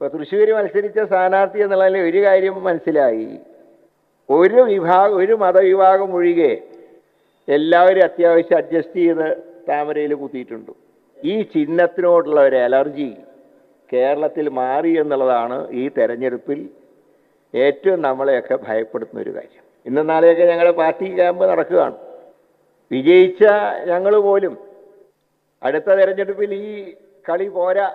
ഇപ്പോൾ തൃശ്ശൂർ മത്സരിച്ച സ്ഥാനാർത്ഥി എന്നുള്ളതിൽ ഒരു കാര്യം മനസ്സിലായി, ഒരു മതവിഭാഗം ഒഴികെ എല്ലാവരും അത്യാവശ്യം അഡ്ജസ്റ്റ് ചെയ്ത് താമരയിൽ കുത്തിയിട്ടുണ്ട്. ഈ ചിഹ്നത്തിനോടുള്ള ഒരു അലർജി കേരളത്തിൽ മാറി എന്നുള്ളതാണ് ഈ തെരഞ്ഞെടുപ്പിൽ ഏറ്റവും നമ്മളെയൊക്കെ ഭയപ്പെടുത്തുന്ന ഒരു കാര്യം. ഇന്നും നാളെയൊക്കെ ഞങ്ങളുടെ പാർട്ടി ക്യാമ്പ് നടക്കുകയാണ്. വിജയിച്ച ഞങ്ങൾ പോലും അടുത്ത തെരഞ്ഞെടുപ്പിൽ ഈ കളി പോരാ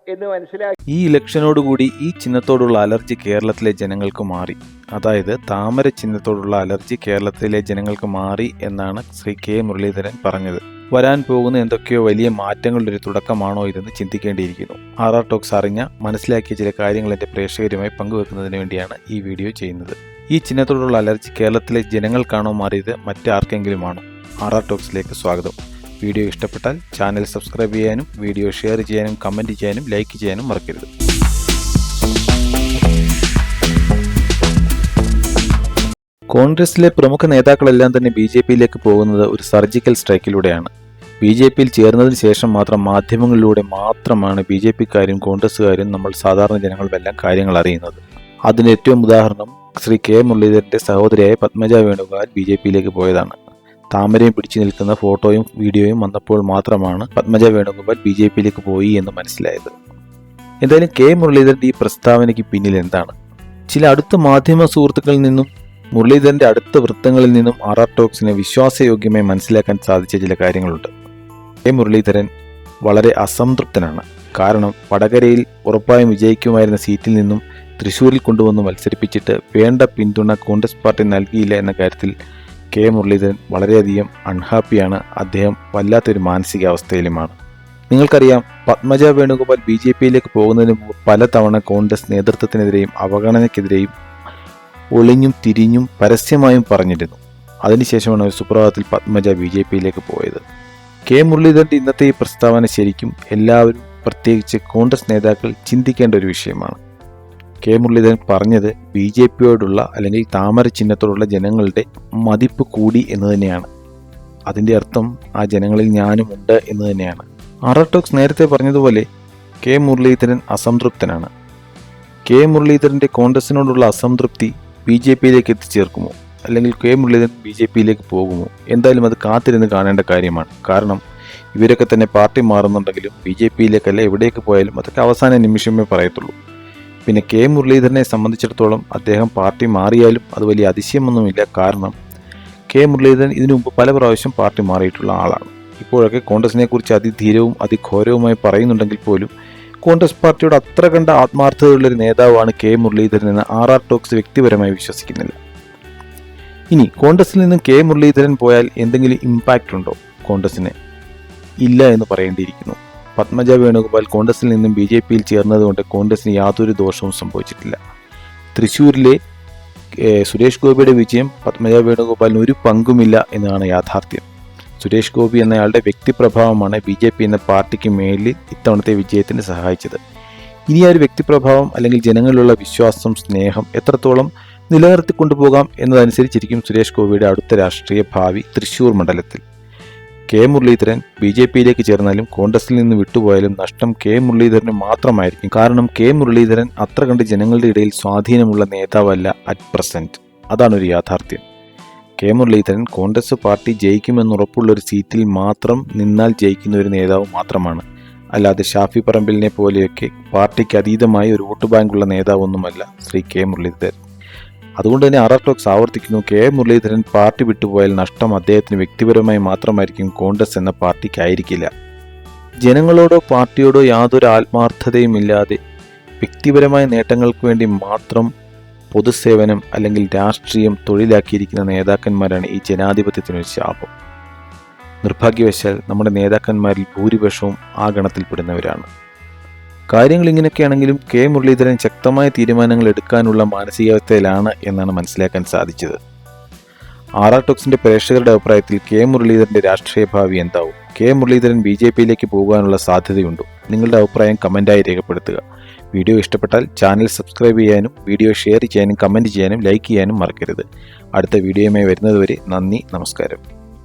എന്ന് മനസ്സിലാക്കി. ഈ ഇലക്ഷനോടുകൂടി ഈ ചിഹ്നത്തോടുള്ള അലർജി കേരളത്തിലെ ജനങ്ങൾക്ക് മാറി. അതായത് താമര ചിഹ്നത്തോടുള്ള അലർജി കേരളത്തിലെ ജനങ്ങൾക്ക് മാറി എന്നാണ് ശ്രീ കെ മുരളീധരൻ പറഞ്ഞത്. വരാൻ പോകുന്ന എന്തൊക്കെയോ വലിയ മാറ്റങ്ങളുടെ ഒരു തുടക്കമാണോ ഇതെന്ന് ചിന്തിക്കേണ്ടിയിരിക്കുന്നു. RR ടോക്സ് അറിഞ്ഞ മനസ്സിലാക്കിയ ചില കാര്യങ്ങൾ എൻ്റെ പ്രേക്ഷകരുമായി പങ്കുവെക്കുന്നതിന് വേണ്ടിയാണ് ഈ വീഡിയോ ചെയ്യുന്നത്. ഈ ചിഹ്നത്തോടുള്ള അലർജി കേരളത്തിലെ ജനങ്ങൾക്കാണോ മാറിയത്, മറ്റാർക്കെങ്കിലുമാണോ? RR ടോക്സിലേക്ക് സ്വാഗതം. വീഡിയോ ഇഷ്ടപ്പെട്ടാൽ ചാനൽ സബ്സ്ക്രൈബ് ചെയ്യാനും വീഡിയോ ഷെയർ ചെയ്യാനും കമൻറ്റ് ചെയ്യാനും ലൈക്ക് ചെയ്യാനും മറക്കരുത്. കോൺഗ്രസിലെ പ്രമുഖ നേതാക്കളെല്ലാം തന്നെ BJPയിലേക്ക് പോകുന്നത് ഒരു സർജിക്കൽ സ്ട്രൈക്കിലൂടെയാണ്. BJPയിൽ ചേർന്നതിന് ശേഷം മാത്രം മാധ്യമങ്ങളിലൂടെ മാത്രമാണ് BJPക്കാരും കോൺഗ്രസ്സുകാരും നമ്മൾ സാധാരണ ജനങ്ങളുമെല്ലാം കാര്യങ്ങൾ അറിയുന്നത്. അതിന് ഏറ്റവും ഉദാഹരണം ശ്രീ കെ മുരളീധരന്റെ സഹോദരിയായ പത്മജ വേണുഗോപാൽ BJPയിലേക്ക് പോയതാണ്. താമരയും പിടിച്ചു നിൽക്കുന്ന ഫോട്ടോയും വീഡിയോയും വന്നപ്പോൾ മാത്രമാണ് പത്മജ വേണുഗോപാൽ BJPയിലേക്ക് പോയി എന്ന് മനസ്സിലായത്. എന്തായാലും കെ മുരളീധരന്റെ ഈ പ്രസ്താവനയ്ക്ക് പിന്നിൽ എന്താണ്? ചില അടുത്ത മാധ്യമ സുഹൃത്തുക്കളിൽ നിന്നും മുരളീധരന്റെ അടുത്ത വൃത്തങ്ങളിൽ നിന്നും RR ടോക്സിനെ വിശ്വാസയോഗ്യമായി മനസ്സിലാക്കാൻ സാധിച്ച ചില കാര്യങ്ങളുണ്ട്. കെ മുരളീധരൻ വളരെ അസംതൃപ്തനാണ്. കാരണം വടകരയിൽ ഉറപ്പായും വിജയിക്കുമായിരുന്ന സീറ്റിൽ നിന്നും തൃശ്ശൂരിൽ കൊണ്ടുവന്ന് മത്സരിപ്പിച്ചിട്ട് വേണ്ട പിന്തുണ കോൺഗ്രസ് പാർട്ടി നൽകിയില്ല എന്ന കാര്യത്തിൽ കെ മുരളീധരൻ വളരെയധികം അൺഹാപ്പിയാണ്. അദ്ദേഹം വല്ലാത്തൊരു മാനസികാവസ്ഥയിലുമാണ്. നിങ്ങൾക്കറിയാം, പത്മജ വേണുഗോപാൽ BJPയിലേക്ക് പോകുന്നതിന് മുമ്പ് പലതവണ കോൺഗ്രസ് നേതൃത്വത്തിനെതിരെയും അവഗണനയ്ക്കെതിരെയും ഒളിഞ്ഞും തിരിഞ്ഞും പരസ്യമായും പറഞ്ഞിരുന്നു. അതിനുശേഷമാണ് ഒരു സുപ്രഭാതത്തിൽ പത്മജ BJPയിലേക്ക് പോയത്. കെ മുരളീധരന്റെ ഇന്നത്തെ ഈ പ്രസ്താവന ശരിക്കും എല്ലാവരും, പ്രത്യേകിച്ച് കോൺഗ്രസ് നേതാക്കൾ ചിന്തിക്കേണ്ട ഒരു വിഷയമാണ്. കെ മുരളീധരൻ പറഞ്ഞത് BJPയോടുള്ള അല്ലെങ്കിൽ താമര ചിഹ്നത്തോടുള്ള ജനങ്ങളുടെ മതിപ്പ് കൂടി എന്ന് തന്നെയാണ്. അതിൻ്റെ അർത്ഥം ആ ജനങ്ങളിൽ ഞാനും ഉണ്ട് എന്ന് തന്നെയാണ്. RR ടോക്സ് നേരത്തെ പറഞ്ഞതുപോലെ കെ മുരളീധരൻ അസംതൃപ്തനാണ്. കെ മുരളീധരന്റെ കോൺഗ്രസിനോടുള്ള അസംതൃപ്തി BJPയിലേക്ക് എത്തിച്ചേർക്കുമോ, അല്ലെങ്കിൽ കെ മുരളീധരൻ BJPയിലേക്ക് പോകുമോ? എന്തായാലും അത് കാത്തിരുന്ന് കാണേണ്ട കാര്യമാണ്. കാരണം ഇവരൊക്കെ തന്നെ പാർട്ടി മാറുന്നുണ്ടെങ്കിലും BJPയിലേക്കല്ല എവിടേക്ക് പോയാലും അതൊക്കെ അവസാന നിമിഷമേ പറയത്തുള്ളൂ. പിന്നെ കെ മുരളീധരനെ സംബന്ധിച്ചിടത്തോളം അദ്ദേഹം പാർട്ടി മാറിയാലും അത് വലിയ അതിശയമൊന്നുമില്ല. കാരണം കെ മുരളീധരൻ ഇതിനു മുമ്പ് പല പ്രാവശ്യം പാർട്ടി മാറിയിട്ടുള്ള ആളാണ്. ഇപ്പോഴൊക്കെ കോൺഗ്രസിനെ കുറിച്ച് അതിധീരവും അതിഘോരവുമായി പറയുന്നുണ്ടെങ്കിൽ പോലും കോൺഗ്രസ് പാർട്ടിയോട് അത്ര കണ്ട ആത്മാർത്ഥതയുള്ളൊരു നേതാവാണ് കെ മുരളീധരൻ എന്ന് RR ടോക്സ് വ്യക്തിപരമായി വിശ്വസിക്കുന്നില്ല. ഇനി കോൺഗ്രസിൽ നിന്നും കെ മുരളീധരൻ പോയാൽ എന്തെങ്കിലും ഇമ്പാക്റ്റ് ഉണ്ടോ കോൺഗ്രസിന്? ഇല്ല എന്ന് പറയേണ്ടിയിരിക്കുന്നു. പത്മജ വേണുഗോപാൽ കോൺഗ്രസിൽ നിന്നും BJPയിൽ ചേർന്നതുകൊണ്ട് കോൺഗ്രസിന് യാതൊരു ദോഷവും സംഭവിച്ചിട്ടില്ല. തൃശ്ശൂരിലെ സുരേഷ് ഗോപിയുടെ വിജയം പത്മജ വേണുഗോപാലിന് ഒരു പങ്കുമില്ല എന്നതാണ് യാഥാർത്ഥ്യം. സുരേഷ് ഗോപി എന്നയാളുടെ വ്യക്തിപ്രഭാവമാണ് BJP എന്ന പാർട്ടിക്ക് മേലിൽ ഇത്തവണത്തെ വിജയത്തിന് സഹായിച്ചത്. ഇനി ആ ഒരു വ്യക്തിപ്രഭാവം അല്ലെങ്കിൽ ജനങ്ങളിലുള്ള വിശ്വാസം, സ്നേഹം എത്രത്തോളം നിലനിർത്തിക്കൊണ്ടുപോകാം എന്നതനുസരിച്ചിരിക്കും സുരേഷ് ഗോപിയുടെ അടുത്ത രാഷ്ട്രീയ ഭാവി തൃശ്ശൂർ മണ്ഡലത്തിൽ. കെ മുരളീധരൻ BJPയിലേക്ക് ചേർന്നാലും കോൺഗ്രസിൽ നിന്ന് വിട്ടുപോയാലും നഷ്ടം കെ മുരളീധരന് മാത്രമായിരിക്കും. കാരണം കെ മുരളീധരൻ അത്ര കണ്ട് ജനങ്ങളുടെ ഇടയിൽ സ്വാധീനമുള്ള നേതാവല്ല അറ്റ് പ്രസന്റ്. അതാണൊരു യാഥാർത്ഥ്യം. കെ മുരളീധരൻ കോൺഗ്രസ് പാർട്ടി ജയിക്കുമെന്നുറപ്പുള്ള ഒരു സീറ്റിൽ മാത്രം നിന്നാൽ ജയിക്കുന്ന ഒരു നേതാവ് മാത്രമാണ്. അല്ലാതെ ഷാഫി പറമ്പിലിനെ പോലെയൊക്കെ പാർട്ടിക്ക് അതീതമായി ഒരു വോട്ട് ബാങ്കുള്ള നേതാവൊന്നുമല്ല ശ്രീ കെ മുരളീധരൻ. അതുകൊണ്ട് തന്നെ RR ടോക്സ് ആവർത്തിക്കുന്നു, കെ മുരളീധരൻ പാർട്ടി വിട്ടുപോയാൽ നഷ്ടം അദ്ദേഹത്തിന് വ്യക്തിപരമായി മാത്രമായിരിക്കും, കോൺഗ്രസ് എന്ന പാർട്ടിക്കായിരിക്കില്ല. ജനങ്ങളോടോ പാർട്ടിയോടോ യാതൊരു ആത്മാർത്ഥതയും ഇല്ലാതെ വ്യക്തിപരമായ നേട്ടങ്ങൾക്ക് വേണ്ടി മാത്രം പൊതുസേവനം അല്ലെങ്കിൽ രാഷ്ട്രീയം തൊഴിലാക്കിയിരിക്കുന്ന നേതാക്കന്മാരാണ് ഈ ജനാധിപത്യത്തിനൊരു ശാപം. നിർഭാഗ്യവശാൽ നമ്മുടെ നേതാക്കന്മാരിൽ ഭൂരിപക്ഷവും ആ ഗണത്തിൽപ്പെടുന്നവരാണ്. കാര്യങ്ങൾ ഇങ്ങനെയൊക്കെയാണെങ്കിലും കെ മുരളീധരൻ ശക്തമായ തീരുമാനങ്ങൾ എടുക്കാനുള്ള മാനസികാവസ്ഥയിലാണ് എന്നാണ് മനസ്സിലാക്കാൻ സാധിച്ചത്. RR ടോക്സിന്റെ പ്രേക്ഷകരുടെ അഭിപ്രായത്തിൽ കെ മുരളീധരന്റെ രാഷ്ട്രീയ ഭാവി എന്താവും? കെ മുരളീധരൻ BJPയിലേക്ക് പോകാനുള്ള സാധ്യതയുണ്ടോ? നിങ്ങളുടെ അഭിപ്രായം കമന്റായി രേഖപ്പെടുത്തുക. വീഡിയോ ഇഷ്ടപ്പെട്ടാൽ ചാനൽ സബ്സ്ക്രൈബ് ചെയ്യാനും വീഡിയോ ഷെയർ ചെയ്യാനും കമന്റ് ചെയ്യാനും ലൈക്ക് ചെയ്യാനും മറക്കരുത്. അടുത്ത വീഡിയോയുമായി വരുന്നതുവരെ നന്ദി, നമസ്കാരം.